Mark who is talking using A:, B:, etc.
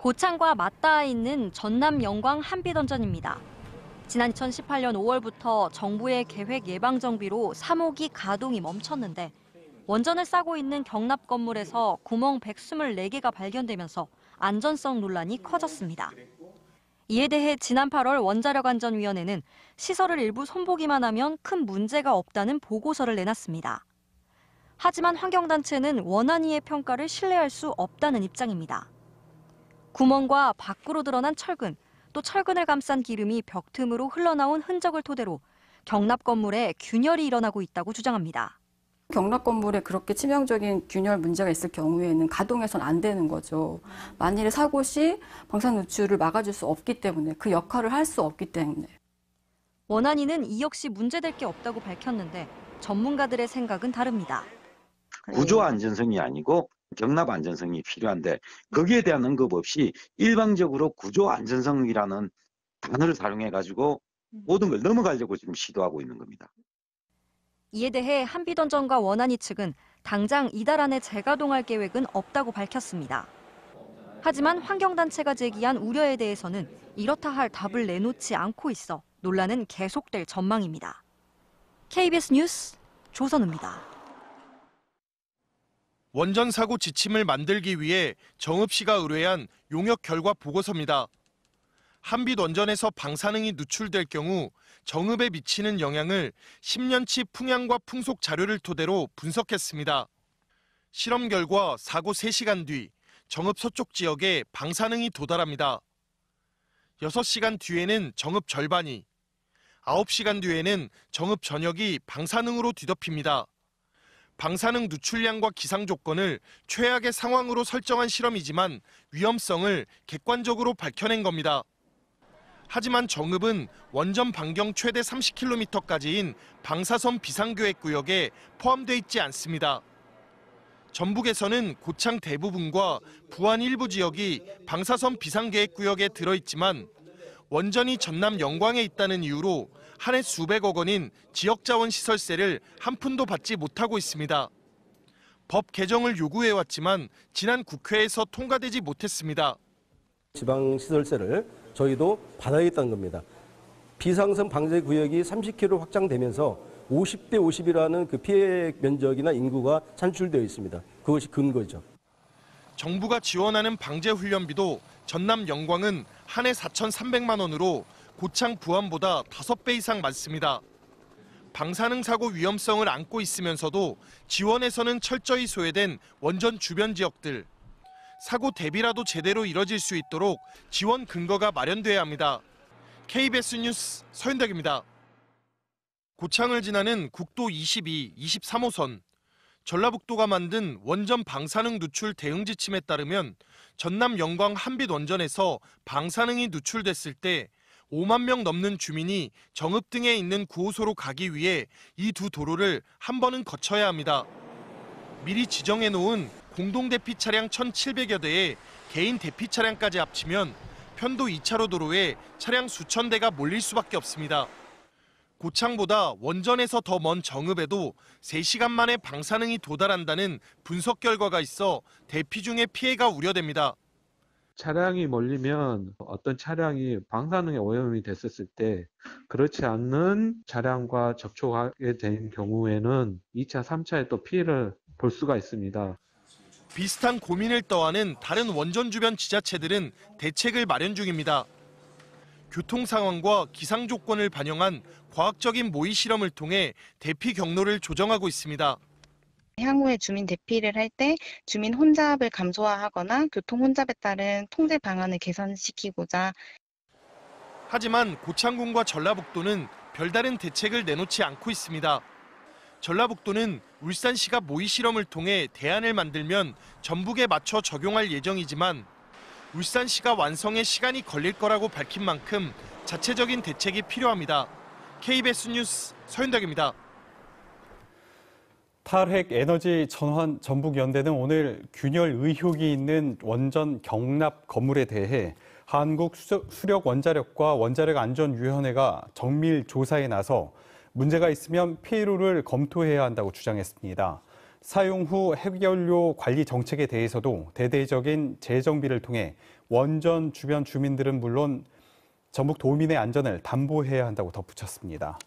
A: 고창과 맞닿아 있는 전남 영광 한빛원전입니다. 지난 2018년 5월부터 정부의 계획 예방 정비로 3호기 가동이 멈췄는데 원전을 싸고 있는 경납 건물에서 구멍 124개가 발견되면서 안전성 논란이 커졌습니다. 이에 대해 지난 8월 원자력안전위원회는 시설을 일부 손보기만 하면 큰 문제가 없다는 보고서를 내놨습니다. 하지만 환경단체는 원안위의 평가를 신뢰할 수 없다는 입장입니다. 구멍과 밖으로 드러난 철근, 또 철근을 감싼 기름이 벽 틈으로 흘러나온 흔적을 토대로 경납 건물에 균열이 일어나고 있다고 주장합니다.
B: 경납 건물에 그렇게 치명적인 균열 문제가 있을 경우에는 가동해서는 안 되는 거죠. 만일에 사고 시 방사능 누출을 막아줄 수 없기 때문에 그 역할을 할 수 없기 때문에.
A: 원안위는 이 역시 문제될 게 없다고 밝혔는데 전문가들의 생각은 다릅니다.
C: 구조 안전성이 아니고 경납 안전성이 필요한데 거기에 대한 언급 없이 일방적으로 구조 안전성이라는 단어를 사용해가지고 모든 걸 넘어가려고 지금 시도하고 있는 겁니다.
A: 이에 대해 한빛원전과 원안위 측은 당장 이달 안에 재가동할 계획은 없다고 밝혔습니다. 하지만 환경단체가 제기한 우려에 대해서는 이렇다 할 답을 내놓지 않고 있어 논란은 계속될 전망입니다. KBS 뉴스 조선우입니다.
D: 원전 사고 지침을 만들기 위해 정읍 씨가 의뢰한 용역 결과 보고서입니다. 한빛원전에서 방사능이 누출될 경우 정읍에 미치는 영향을 10년치 풍향과 풍속 자료를 토대로 분석했습니다. 실험 결과 사고 3시간 뒤 정읍 서쪽 지역에 방사능이 도달합니다. 6시간 뒤에는 정읍 절반이, 9시간 뒤에는 정읍 전역이 방사능으로 뒤덮입니다. 방사능 누출량과 기상 조건을 최악의 상황으로 설정한 실험이지만 위험성을 객관적으로 밝혀낸 겁니다. 하지만 정읍은 원전 반경 최대 30km까지인 방사선 비상계획구역에 포함돼 있지 않습니다. 전북에서는 고창 대부분과 부안 일부 지역이 방사선 비상계획구역에 들어있지만 원전이 전남 영광에 있다는 이유로 한 해 수백억 원인 지역자원시설세를 한 푼도 받지 못하고 있습니다. 법 개정을 요구해왔지만 지난 국회에서 통과되지 못했습니다.
E: 지방시설세를 저희도 받아야겠다는 겁니다. 비상선 방제 구역이 30km 확장되면서 50대 50이라는 그 피해 면적이나 인구가 산출되어 있습니다. 그것이 근거죠.
D: 정부가 지원하는 방제 훈련비도 전남 영광은 한 해 4,300만 원으로 고창 부안보다 5배 이상 많습니다. 방사능 사고 위험성을 안고 있으면서도 지원에서는 철저히 소외된 원전 주변 지역들. 사고 대비라도 제대로 이뤄질 수 있도록 지원 근거가 마련돼야 합니다. KBS 뉴스 서윤덕입니다. 고창을 지나는 국도 22, 23호선. 전라북도가 만든 원전 방사능 누출 대응 지침에 따르면 전남 영광 한빛원전에서 방사능이 누출됐을 때 5만 명 넘는 주민이 정읍 등에 있는 구호소로 가기 위해 이 두 도로를 한 번은 거쳐야 합니다. 미리 지정해 놓은 공동 대피 차량 1,700여 대에 개인 대피 차량까지 합치면 편도 2차로 도로에 차량 수천 대가 몰릴 수밖에 없습니다. 고창보다 원전에서 더 먼 정읍에도 3시간 만에 방사능이 도달한다는 분석 결과가 있어 대피 중에 피해가 우려됩니다.
F: 차량이 몰리면 어떤 차량이 방사능에 오염이 됐었을 때 그렇지 않는 차량과 접촉하게 된 경우에는 2차, 3차에 또 피해를 볼 수가 있습니다.
D: 비슷한 고민을 떠안은 다른 원전 주변 지자체들은 대책을 마련 중입니다. 교통 상황과 기상 조건을 반영한 과학적인 모의 실험을 통해 대피 경로를 조정하고 있습니다.
G: 향후에 주민 대피를 할 때 주민 혼잡을 감소화하거나 교통 혼잡에 따른 통제 방안을 개선시키고자.
D: 하지만 고창군과 전라북도는 별다른 대책을 내놓지 않고 있습니다. 전라북도는 울산시가 모의 실험을 통해 대안을 만들면 전북에 맞춰 적용할 예정이지만 울산시가 완성에 시간이 걸릴 거라고 밝힌 만큼 자체적인 대책이 필요합니다. KBS 뉴스 서윤덕입니다.
H: 탈핵 에너지 전환 전북연대는 오늘 균열 의혹이 있는 원전 경납 건물에 대해 한국수력원자력과 원자력안전위원회가 정밀 조사에 나서 문제가 있으면 폐로를 검토해야 한다고 주장했습니다. 사용 후 핵연료 관리 정책에 대해서도 대대적인 재정비를 통해 원전 주변 주민들은 물론 전북 도민의 안전을 담보해야 한다고 덧붙였습니다.